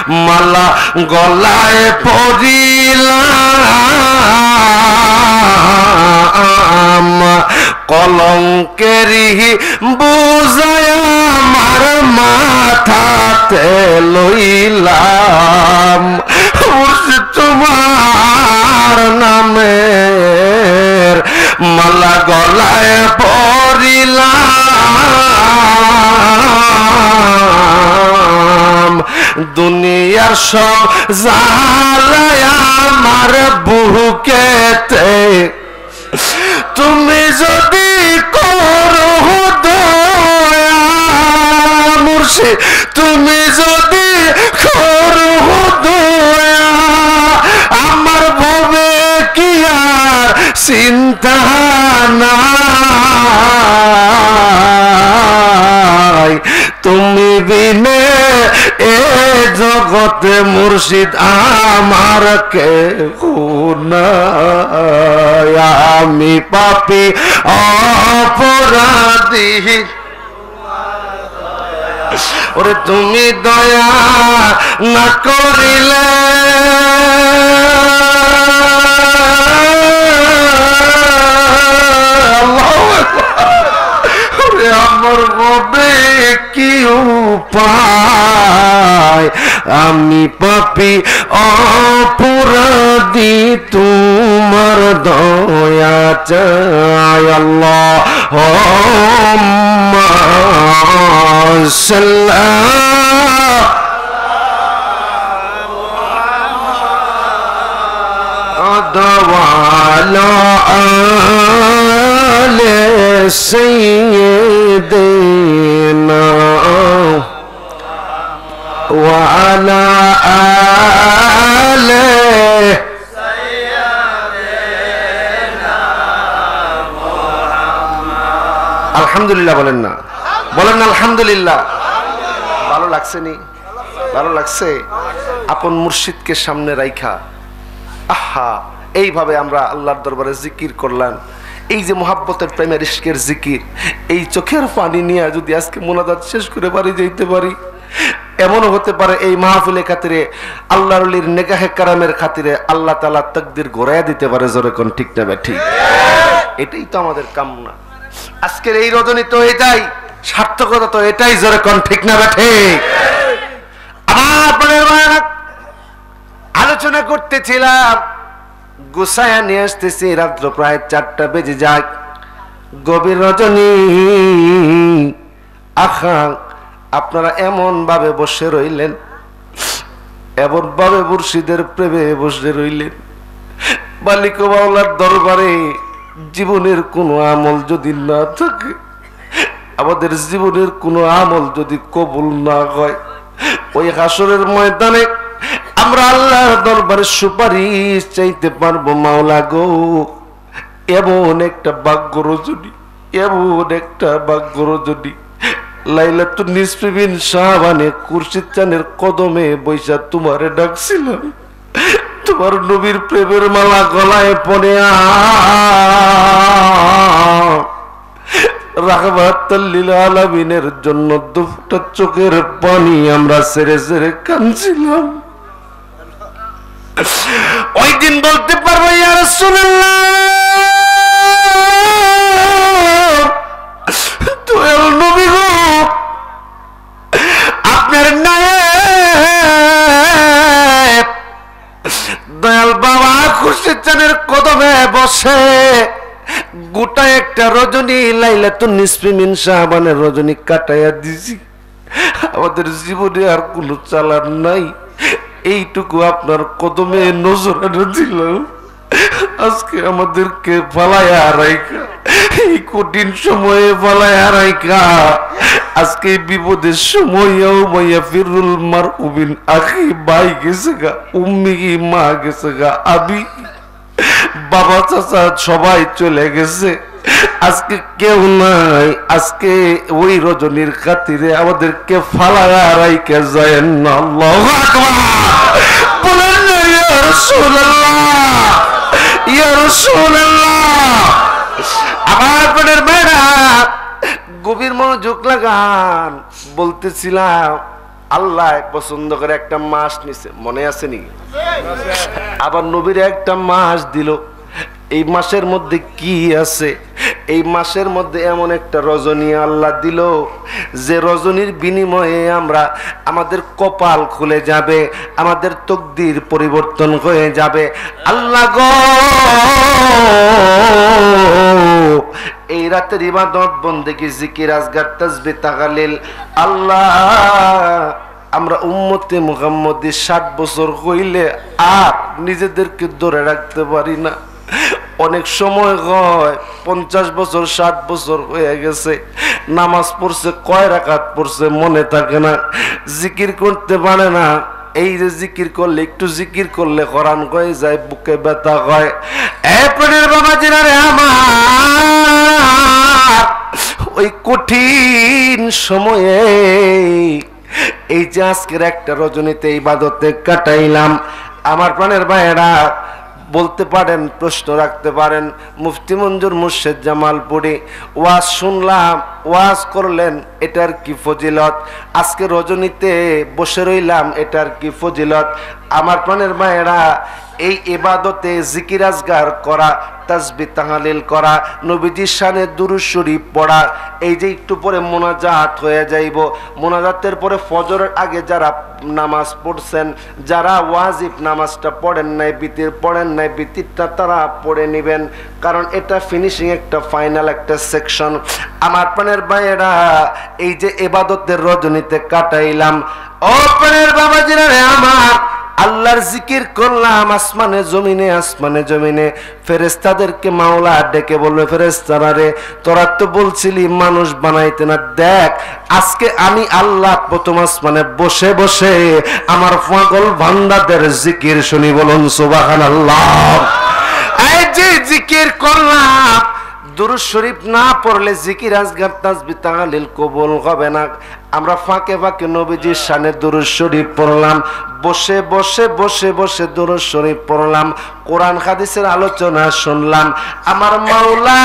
মালা গলায় পরিলাম কলঙ্কেরি বুঝায় আমার মাথাতে লইলাম তোমার নামের মালা গলায় পরিলাম দুনিয়ার সব জালায় আমার বুকেতে তুমি যদি করো দয়া মুর্শিদ তুমি যদি করো দয়া আমার ভবে কি আর চিন্তা নাই তুমি বিনে এ জগতে মুর্শিদ আমার কেহ নাই আমি পাপী অপরাধী ওরে তুমি দয়া না করিলে আমার হবে কি উপায় আমি পাপী অপরাধী তোমার দয়া চাই আল্লাহুম্মা সাল্লাল্লাহু سيدنا وعلى آله سيدنا محمد الحمد لله বলেন না আলহামদুলিল্লাহ ভালো লাগছে নি ভালো লাগছে আপন মুর্শিদকে সামনে রাইখা আহা এইভাবে আমরা আল্লাহর দরবারে জিকির করলাম এই যে মোহাব্বতের প্রেমের ইশকের জিকির এই চোখের পানি নিয়ে যদি আজকে মোনাজাত শেষ করে বাড়ি যেতে পারি এমনও হতে পারে এই মাহফিলের খাতিরে আল্লাহর ওলির নেগাহে কারামের খাতিরে আল্লাহ তাআলা তাকদীর ঘোরায়া দিতে পারে জোরে কোন ঠিক না ঠিক এটাই তো আমাদের কামনা আজকের এই রজনী তো এটাই সার্থকতা তো এটাই জোরে কোন ঠিক না ঠিক আপনাদের আলোচনা করতেছিলাম গুছায়া নিয়ে আসতেছি রাত্র প্রায় 4টা বেজে যায় গভীর রজনী আখা আপনারা এমন ভাবে বসে রইলেন এমন ভাবে মুর্শিদের প্রেমে বসে রইলেন মালিক মাওলার দরবারে জীবনের কোনো আমল যদি না থাকে আমাদের জীবনের কোনো আমল যদি কবুল না হয় ওই হাসরের ময়দানে আমরা আল্লাহর দরবারে সুপারিশ চাইতে পারবো মাওলা গো এমন একটা ভাগ্য রজনী লাইলাতুন নিসফি মিন শাবানে খুরশিদ চানের কদমে বৈশা তোমারে ডাকছিলাম তোমার নবীর প্রেমের মালা গলায় পড়ে রাহমাতাল লিল আলামিনের জন্য দুটা চোখের পানি আমরা সেরে সেরে কাঁদছিলাম ওই দিন বলতে পারবো ইয়া রাসূলুল্লাহ দয়াল নবী গো আপনার নায়েব দয়াল বাবা খুরশিদ চানের কদমে বসে গোটা একটা রজনী লাইলাতুন নিসফি মিন শাবানের রজনী কাটাইয়া দিছি আমাদের জীবনে আর কোনো চালার নাই এইটুকু আপনার কদমে নজর দিলাম আজকে আমাদেরকে ফালায়া রাইখা এই কঠিন সময়ে ফালায়া রাইখা আজকে বিপদের সময়েও মাইয়া ফিরুল মারউ মিন আখি ভাই গেছে গা উম্মি মা গেছে গা আবি বাবা চাচা সবাই চলে গেছে আজকে কেউ নাই আজকে ওই রজনীর খাতিরে আমাদেরকে ফালায়া রাইখা যায় না আল্লাহু আকবার বলেন না ইয়া রাসূলুল্লাহ ইয়া রাসূলুল্লাহ আমার প্রাণের মেয়েরা গভীর মনোযোগ লাগান বলতেছিলাম আল্লাহ পছন্দ করে একটা মাস নিছে, মনে আছে নি? আবার নবীর একটা মাস দিল। এই মাসের মধ্যে কি আছে? এই মাসের মধ্যে এমন একটা রজনী আল্লাহ দিল যে রজনীর বিনিময়ে আমরা আমাদের কপাল খুলে যাবে, আমাদের তকদির পরিবর্তন হয়ে যাবে। আল্লাহ গো, এই রাতের ইবাদত বন্দেগী, জিকির, আজগার, তাসবিহ, তাহলিল, আল্লাহ আমরা উম্মতে মুহাম্মদী 60 বছর হইলে আর নিজেদেরকে ধরে রাখতে পারি না। অনেক সময় হয় 50 বছর 60 বছর হয়ে গেছে, নামাজ পড়ছে, কয় রাকাত পড়ছে মনে থাকে না, জিকির করতে পারে না। এই যে জিকির করলে, একটু জিকির করলে কোরআন কয়ে যায়, বুকে ব্যথা হয়। এরপরের বাবা জিনারে আমার ওই কঠিন সময়ে এই যে আজকের একটা রজনীতে ইবাদতে কাটাইলাম, আমার প্রাণের ভাইয়েরা বলতে পারেন, প্রশ্ন রাখতে পারেন, মুফতি মঞ্জুর মুর্শেদ জামালপুরি ওয়াজ শুনলাম, ওয়াজ করলেন, এটার কি ফজিলত? আজকে রজনীতে বসে রইলাম, এটার কি ফজিলত? আমার প্রাণের ভাইয়েরা, এই ইবাদতে জিকির আজগার করা, তাসবিহ তাহলিল করা, নবীজির শানে দুরূদ শরীফ পড়া, এই যে একটু পরে মোনাজাত হয়ে যাইব, মোনাজাতের পরে ফজরের আগে যারা নামাজ পড়ছেন, যারা ওয়াজিব নামাজটা পড়েন নাই, বিতির পড়েন নাই, বিতিরটা তারা পড়ে নেবেন, কারণ এটা ফিনিশিং, একটা ফাইনাল একটা সেকশন। আমার প্রাণের ভাইয়েরা, এই যে ইবাদতের রজনীতে কাটাইলাম, ও প্রাণের বাবাজিরা রে আমার, আল্লাহর জিকির করলাম আসমানে জমিনে, আসমানে জমিনে। ফেরেশতাদেরকে মাওলা ডেকে বলবে, ফেরেশতারা রে, তোরা তো বলছিলি মানুষ বানাইতে না, দেখ আজকে আমি আল্লাহ প্রথম আসমানে বসে বসে আমার পাগল বান্দাদের জিকির শুনি। বলুন সুবহানাল্লাহ। এই যে জিকির করলাম, দুরূদ শরীফ না পড়লে জিকির আজগার তাসবিহ তাহলিল কবুল হবে না। আমরা ফাঁকে ফাঁকে নবীজির শানে দুরূদ শরীফ পড়লাম, বসে বসে বসে বসে দুরূদ শরীফ পড়লাম, কোরআন হাদিসের আলোচনা শুনলাম। আমার মাওলা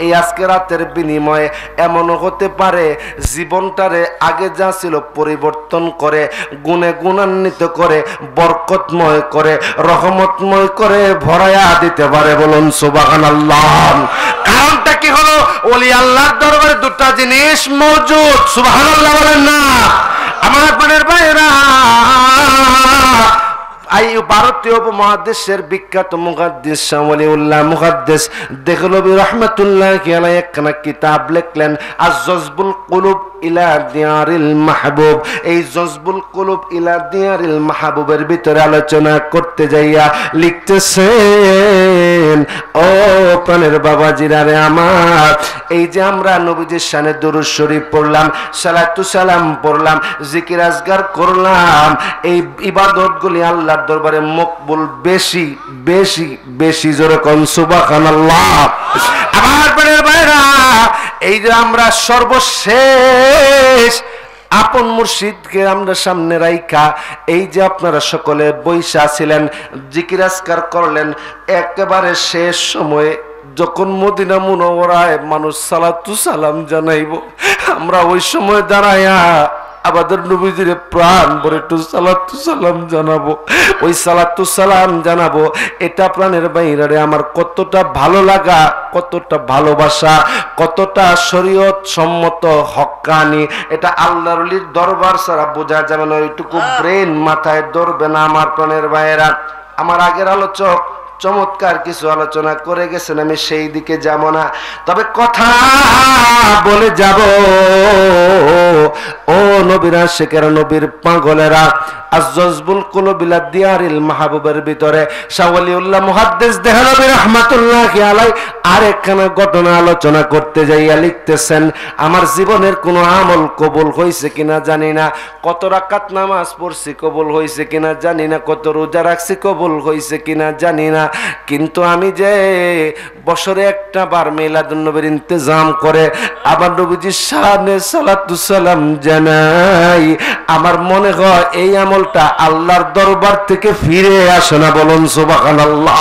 এই আজকে রাতের বিনিময়ে এমনও হতে পারে জীবনটারে আগে যা ছিল পরিবর্তন করে, গুণে গুণান্বিত করে, বরকতময় করে, রহমতময় করে ভরায়া দিতে পারে। বলুন সুবহানাল্লাহ। কারণটা কি হলো? ওলি আল্লাহর দরবারে দুটা জিনিস মওজুদ। সুবহানাল্লাহ বলেন না? আমার আপনাদের ভাইরা, ভারতীয় উপমহাদেশের বিখ্যাত মুহাদ্দিস শাহ ওলিউল্লাহ মুহাদ্দিস দেহলভী রাহমাতুল্লাহি আলাইহি একখানা কিতাব লিখলেন, আজ-জজবুল কুলুব ইলা দিয়ারিল মাহবুব। এই জজবুল কুলুব ইলা দিয়ারিল মাহবুবের ভিতরে আলোচনা করতে যাইয়া লিখতেছেন, ও প্রাণের বাবাজিরা রে আমার, এই যে আমরা নবীজির শানে দুরূদ শরীফ পড়লাম, সালাতু সালাম পড়লাম, জিকির আজগার করলাম, এই ইবাদতগুলি আল্লাহর দরবারে মকবুল বেশি বেশি বেশি। জোরে কোন সুবহানাল্লাহ। আমার প্রাণের ভাইরা, এই যে আমরা সর্বশেষ আপন মুর্শিদকে আমরা সামনে রাইখা এই যে আপনারা সকলে বৈশা ছিলেন, জিকির আজকার করলেন, একেবারে শেষ সময়ে যখন মদিনা মুনাওয়ারায় মানুষ সালাতু সালাম জানাইব, আমরা ওই সময় দাঁড়ায়া আমাদের নবীজির প্রাণ ভরে একটু সালাতু সালাম জানাবো। ওই সালাতু সালাম জানাবো, এটা প্রাণের বাইরে আমার কতটা ভালো লাগা, কতটা ভালোবাসা, কতটা শরীয়ত সম্মত হক্কানি, এটা আল্লাহর ওলির দরবার ছাড়া বোঝা যাবে না। ওইটুকু ব্রেন মাথায় ধরবে না আমার প্রাণের বাইরা। আমার আগের আলোচক চমৎকার কিছু আলোচনা করে গেছেন, আমি সেই দিকে যাব না, তবে কথা বলে যাব। ও নবীর আশিকেরা, নবীর পাগলেরা, আজ-জজবুল কুলুব ইলা দিয়ারিল মাহবুবের ভিতরে শাহ ওলিউল্লাহ মুহাদ্দিস দেহলভী রাহমাতুল্লাহি আলাইহি আরেকখানা ঘটনা আলোচনা করতে যাইয়া লিখতেছেন, আমার জীবনের কোনো আমল কবুল হয়েছে কিনা জানি না, কত রাকাত নামাজ পড়ছি কবুল হয়েছে কিনা জানি না, কত রোজা রাখছি কবুল হয়েছে কিনা জানি না, কিন্তু আমি যে বছরে একটা বার মিলাদুন নবীর ইন্তজাম করে আবার নবীজির শানে সালাতু সালাম জানাই, আমার মনে হয় এই আমলটা আল্লাহর দরবার থেকে ফিরে আসে না। বলুন সুবহানাল্লাহ।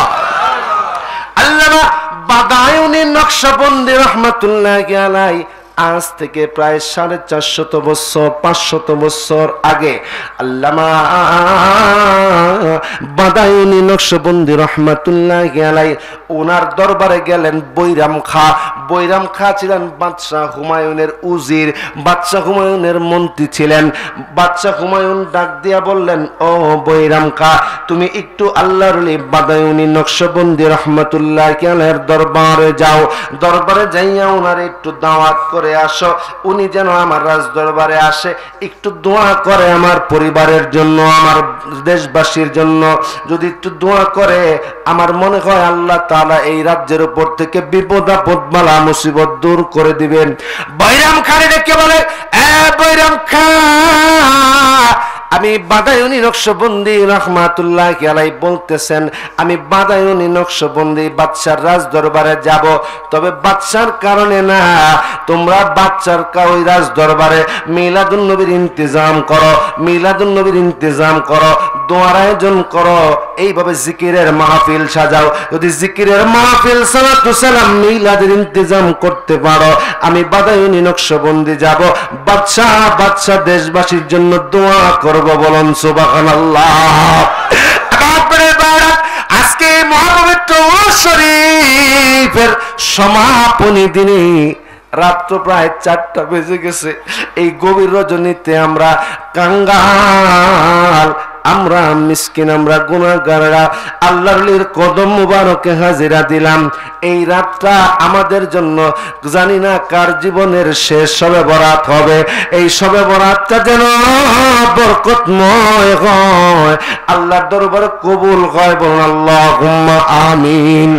আল্লামা বাদায়ুনি নকশবন্দি রাহমাতুল্লাহি আলাইহি আজ থেকে প্রায় 450 বছর 500 বছর আগে আল্লামা বাদায়ুনি নকশবন্দি রহমাতুল্লাহি আলাইহি ওনার দরবারে গেলেন। বৈরাম খা ছিলেন বাদশাহ হুমায়ুনের উজির, বাদশাহ হুমায়ুনের মন্ত্রী ছিলেন। বাদশাহ হুমায়ুন ডাক দিয়া বললেন, ও বৈরাম খা, তুমি একটু আল্লাহর ওলি বাদায়ুনি নকশবন্দি রহমাতুল্লাহি আলাইহির দরবারে যাও, দরবারে যাইয়া ওনার একটু দাওয়াত করে আসো, উনি যেন আমার রাজ দরবারে আসে, একটু দোয়া করে আমার পরিবারের জন্য, আমার দেশবাসীর জন্য। যদি একটু দোয়া করে আমার মনে হয় আল্লাহ তাআলা এই রাজ্যের উপর থেকে বিপদ আপদ বালা মুসিবত দূর করে দিবেন। বৈরাম খারে ডেকে বলে, এ বৈরাম খা, আমি বাদায়ুনি নকশবন্দি রহমাতুল্লাহি আলাইহি বলতেছেন, আমি বাদায়ুনি নকশবন্দি বাদশার রাজ দরবারে যাব, তবে বাদশার কারণে না, তোমরা বাদশার ওই রাজ দরবারে মিলাদুন নবীর ইন্তজাম করো, মিলাদুন নবীর ইন্তজাম করো, দোয়ার আয়োজন করো, এইভাবে জিকিরের মাহফিল সাজাও। যদি জিকিরের মাহফিল সালাতু সালাম মিলাদের ইন্তজাম করতে পারো, আমি বাদায়ুনি নকশবন্দি যাব, বাদশা দেশবাসীর জন্য দোয়া করব। বলুন সুবহানাল্লাহ। আজকে মহাপবিত্র শরীফের সমাপনী দিনে রাত্র প্রায় 4টা বেজে গেছে। এই গভীর রজনীতে আমরা কাঙ্গাল, আমরা মিসকিন, আমরা গুনাহগাররা আল্লাহর কদম মুবারকে হাজিরা দিলাম। এই রাতটা আমাদের জন্য জানি না কার জীবনের শেষ শবে বরাত হবে। এই শবে বরাতটা যেন বরকতময় হয়, আল্লাহর দরবারে কবুল হয়। বলুন আল্লাহুম্মা আমিন।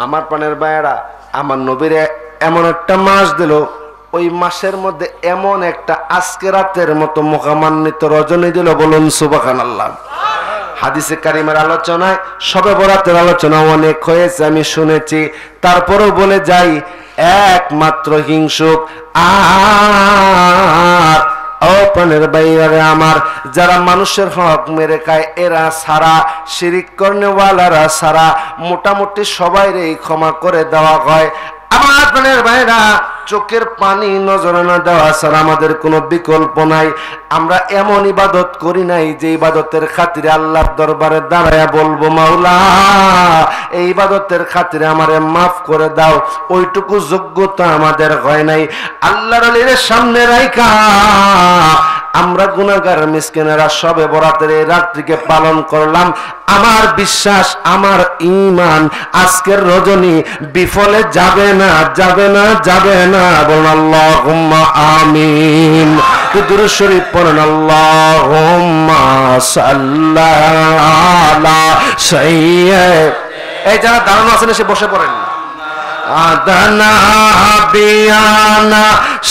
আমার প্রাণের ভাইয়েরা, আমার নবীরে এমন একটা মাস দিল, ওই মাসের মধ্যে এমন একটা আজকে রাতের মতো মহামান্বিত রজনী দিল। বলুন সুবহানাল্লাহ। হাদিসে কারিমের আলোচনায় শবে বরাতের আলোচনা অনেক হয়েছে, আমি শুনেছি, তারপরেও বলে যাই, একমাত্র হিংসুক আর ও প্রাণের বাইরে আমার, যারা মানুষের হক মেরে খায় এরা সারা, শিরিক করনেওয়ালারা সারা, মোটামুটি সবাইরে ক্ষমা করে দেওয়া হয়। আমার প্রাণের ভাইরা, চোখের পানি নজরে না দেওয়া ছাড়া আমাদের কোনো বিকল্প নাই। আমরা এমন ইবাদত করি নাই যে ইবাদতের খাতিরে আল্লাহর দরবারে দাঁড়ায়া বলবো, মাওলা এই ইবাদতের খাতিরে আমারে মাফ করে দাও, ওইটুকু যোগ্যতা আমাদের হয় নাই। আল্লাহর ওলির সামনে রাইখা আমরা গুনাহগার মিসকিনেরা শবে বরাতের এই রাত্রিকে পালন করলাম। আমার বিশ্বাস, আমার ঈমান, আজকের রজনী বিফলে যাবে না, যাবে না, যাবে না। বলুন আল্লাহুম্মা আমিন। দুরূদ শরীফ পড়েন, আল্লাহুম্মা সাল্লি আলা সাইয়্যিদ। এই যারা দাঁড়ানো আছেন এসে বসে পড়েন। আদানা বিয়ানা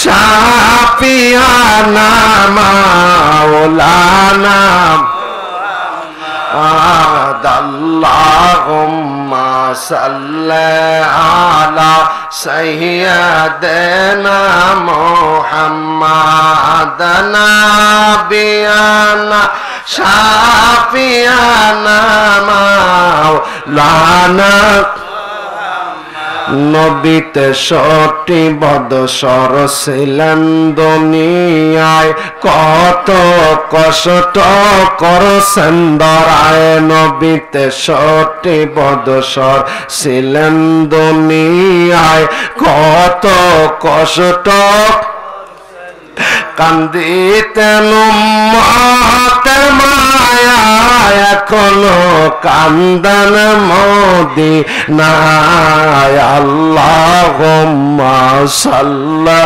শাফিয়ানা মাওলানা আল্লাহুম্মা সাল্লি আলা সাইয়্যিদিনা মুহাম্মাদানা বিয়ানা শাফিয়ানা মাওলানা। নবীতে সটি বদসর ছিলেন দুনিয়ায়, কত কষ্ট করছেন দরায়। নবীতে সটি বদসর ছিলেন দুনিয়ায়, কত কষ্ট কান্দিতেন উম্মতের মায়া, এখনো কান্দান মদিনায়। আল্লাহুম্মা সাল্লি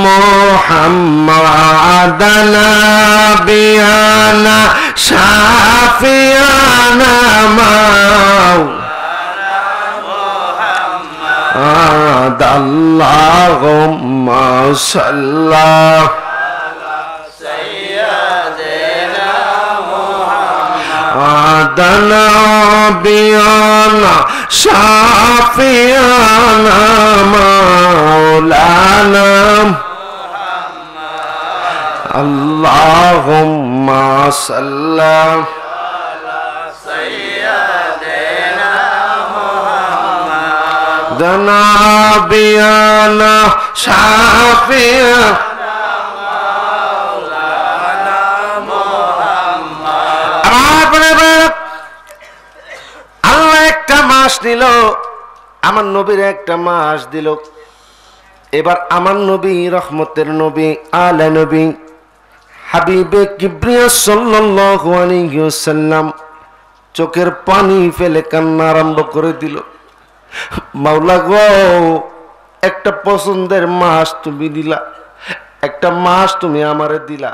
মুহাম্মাদানা বিয়ানা শাফিয়ানা আল্লাহুম্মা সাল্লি সাইয়্যিদিনা মুহাম্মাদানা বিয়ানা শাফিয়ানা মাওলানা আল্লাহুম্মা সাল্লি দনাবিয়ানা শাফিয়া আল্লাহ একটা মাস দিল, আমার নবীর একটা মাস দিল। এবার আমার নবী রহমতের নবী, আলা নবী হাবিবে কিবরিয়া সাল্লাল্লাহু আলাইহি ওয়াসাল্লাম চোখের পানি ফেলে কান্না আরম্ভ করে দিল। মাওলা গো, একটা পছন্দের মাস তুমি দিলা, একটা মাস তুমি আমারে দিলা।